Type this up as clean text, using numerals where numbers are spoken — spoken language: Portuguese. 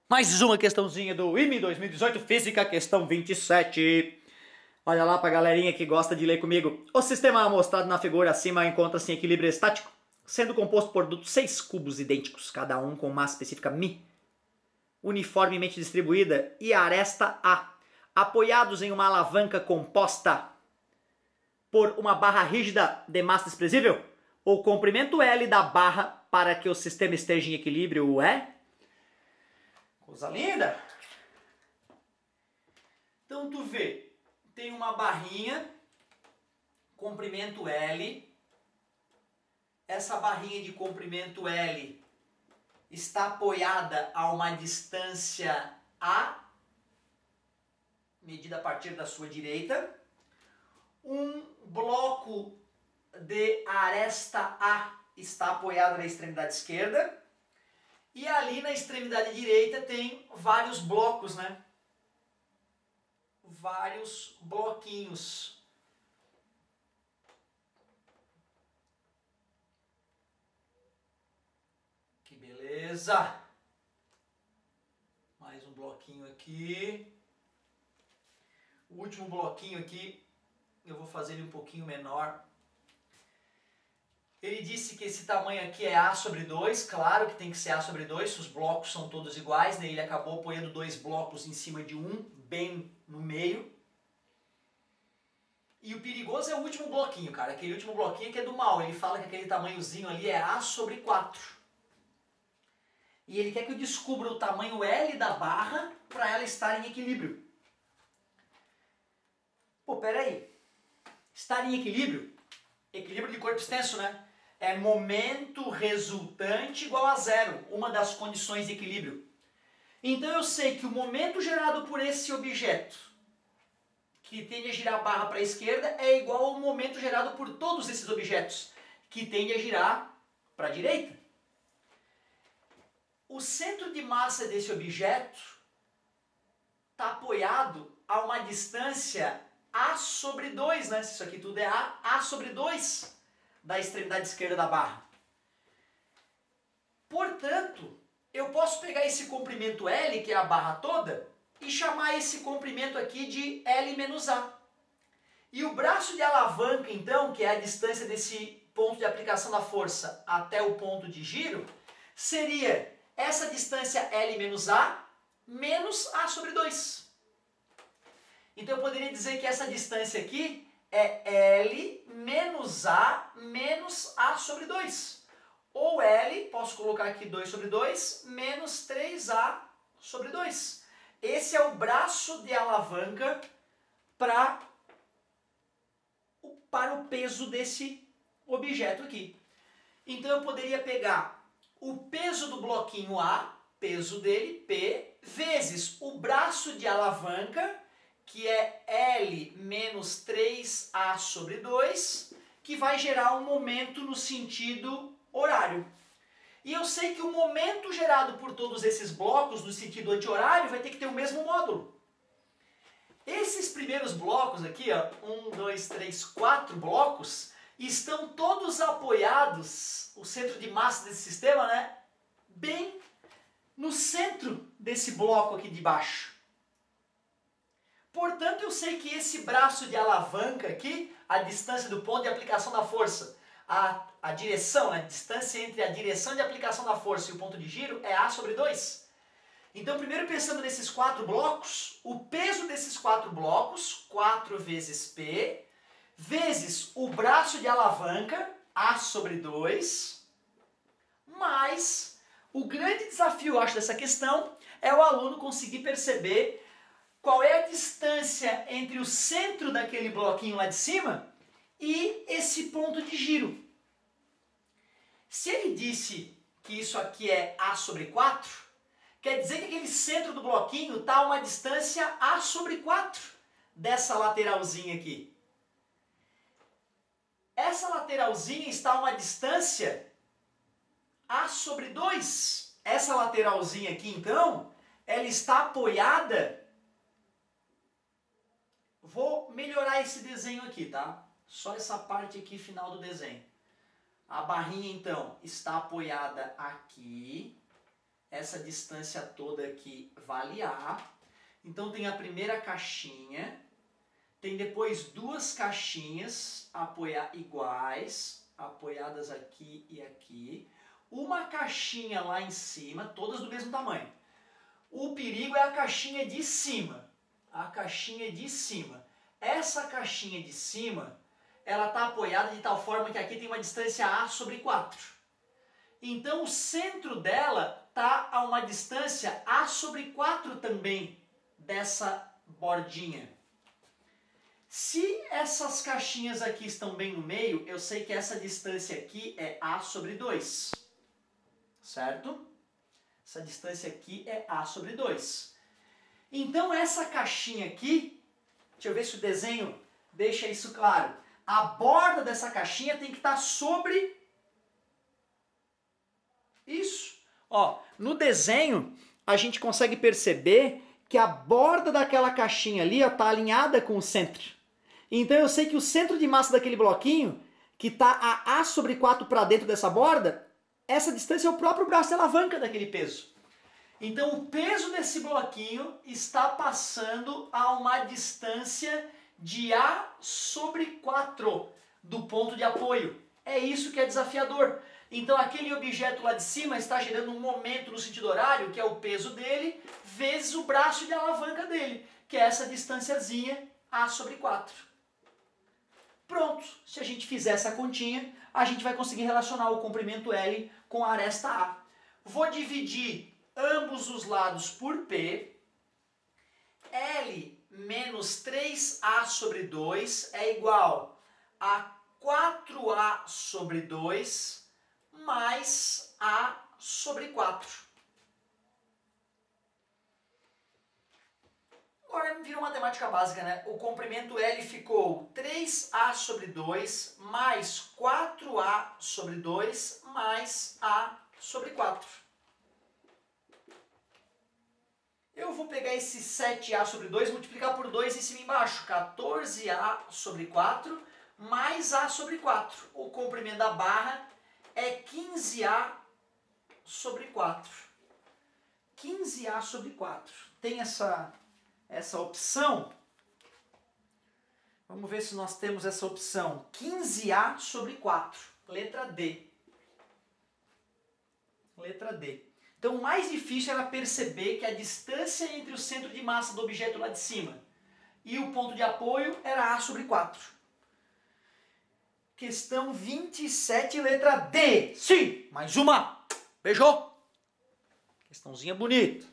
Mais uma questãozinha do IME 2018, Física, questão 27. Olha lá pra galerinha que gosta de ler comigo. O sistema mostrado na figura acima encontra-se em equilíbrio estático, sendo composto por 6 cubos idênticos, cada um com massa específica μ, uniformemente distribuída, e aresta A, apoiados em uma alavanca composta por uma barra rígida de massa desprezível. O comprimento L da barra para que o sistema esteja em equilíbrio é... Coisa linda! Então tu vê, tem uma barrinha, comprimento L. Essa barrinha de comprimento L está apoiada a uma distância A, medida a partir da sua direita. Um bloco de aresta A está apoiado na extremidade esquerda. E ali na extremidade direita tem vários blocos, né? Vários bloquinhos. Que beleza! Mais um bloquinho aqui. O último bloquinho aqui, eu vou fazer ele um pouquinho menor. Ele disse que esse tamanho aqui é A sobre 2, claro que tem que ser A sobre 2, se os blocos são todos iguais, né? Ele acabou apoiando 2 blocos em cima de um, bem no meio. E o perigoso é o último bloquinho, cara, aquele último bloquinho que é do mal, ele fala que aquele tamanhozinho ali é A sobre 4. E ele quer que eu descubra o tamanho L da barra para ela estar em equilíbrio. Pô, peraí, estar em equilíbrio, equilíbrio de corpo extenso, né? É momento resultante igual a zero, uma das condições de equilíbrio. Então eu sei que o momento gerado por esse objeto, que tende a girar a barra para a esquerda, é igual ao momento gerado por todos esses objetos, que tende a girar para a direita. O centro de massa desse objeto está apoiado a uma distância A sobre 2, né? Se isso aqui tudo é A sobre 2 da extremidade esquerda da barra. Portanto, eu posso pegar esse comprimento L, que é a barra toda, e chamar esse comprimento aqui de L menos A. E o braço de alavanca, então, que é a distância desse ponto de aplicação da força até o ponto de giro, seria essa distância L menos A sobre 2. Então eu poderia dizer que essa distância aqui é L menos A sobre 2. Ou L, posso colocar aqui 2 sobre 2, menos 3A sobre 2. Esse é o braço de alavanca para o peso desse objeto aqui. Então eu poderia pegar o peso do bloquinho A, peso dele, P, vezes o braço de alavanca, que é L menos 3A sobre 2, que vai gerar um momento no sentido horário. E eu sei que o momento gerado por todos esses blocos no sentido anti-horário vai ter que ter o mesmo módulo. Esses primeiros blocos aqui, ó, 1, 2, 3, 4 blocos, estão todos apoiados, o centro de massa desse sistema, né, bem no centro desse bloco aqui de baixo. Portanto, eu sei que esse braço de alavanca aqui, a distância do ponto de aplicação da força, a direção, a distância entre a direção de aplicação da força e o ponto de giro é A sobre 2. Então, primeiro pensando nesses 4 blocos, o peso desses 4 blocos, 4 vezes P, vezes o braço de alavanca, A sobre 2, mais o grande desafio, eu acho, dessa questão é o aluno conseguir perceber qual é a distância entre o centro daquele bloquinho lá de cima e esse ponto de giro. Se ele disse que isso aqui é A sobre 4, quer dizer que aquele centro do bloquinho está a uma distância A sobre 4 dessa lateralzinha aqui. Essa lateralzinha está a uma distância A sobre 2. Essa lateralzinha aqui, então, ela está apoiada... Vou melhorar esse desenho aqui, tá? Só essa parte aqui final do desenho. A barrinha, então, está apoiada aqui. essa distância toda aqui vale A. Então tem a primeira caixinha, tem depois duas caixinhas iguais, apoiadas aqui e aqui. Uma caixinha lá em cima, todas do mesmo tamanho. O perigo é a caixinha de cima. A caixinha de cima. Essa caixinha de cima, ela está apoiada de tal forma que aqui tem uma distância A sobre 4. Então o centro dela está a uma distância A sobre 4 também dessa bordinha. Se essas caixinhas aqui estão bem no meio, eu sei que essa distância aqui é A sobre 2. Certo? Essa distância aqui é A sobre 2. Então essa caixinha aqui, deixa eu ver se o desenho deixa isso claro. A borda dessa caixinha tem que estar sobre isso. Ó, no desenho a gente consegue perceber que a borda daquela caixinha ali está alinhada com o centro. Então eu sei que o centro de massa daquele bloquinho, que está a A sobre 4 para dentro dessa borda, essa distância é o próprio braço de alavanca daquele peso. Então o peso desse bloquinho está passando a uma distância de A sobre 4 do ponto de apoio. É isso que é desafiador. Então aquele objeto lá de cima está gerando um momento no sentido horário, que é o peso dele, vezes o braço de alavanca dele, que é essa distanciazinha A sobre 4. Pronto, se a gente fizer essa continha, a gente vai conseguir relacionar o comprimento L com a aresta A. Vou dividir ambos os lados por P. L menos 3A sobre 2 é igual a 4A sobre 2 mais A sobre 4. Agora virou matemática básica, né? O comprimento L ficou 3A sobre 2 mais 4A sobre 2 mais A sobre 4. Eu vou pegar esse 7A sobre 2 e multiplicar por 2 em cima e embaixo. 14A sobre 4 mais A sobre 4. O comprimento da barra é 15A sobre 4. 15A sobre 4. Tem essa opção. Vamos ver se nós temos essa opção. 15A sobre 4. Letra D. Letra D. Então o mais difícil era perceber que a distância entre o centro de massa do objeto lá de cima e o ponto de apoio era A sobre 4. Questão 27, letra D. Sim, mais uma. Beijou. Questãozinha bonita.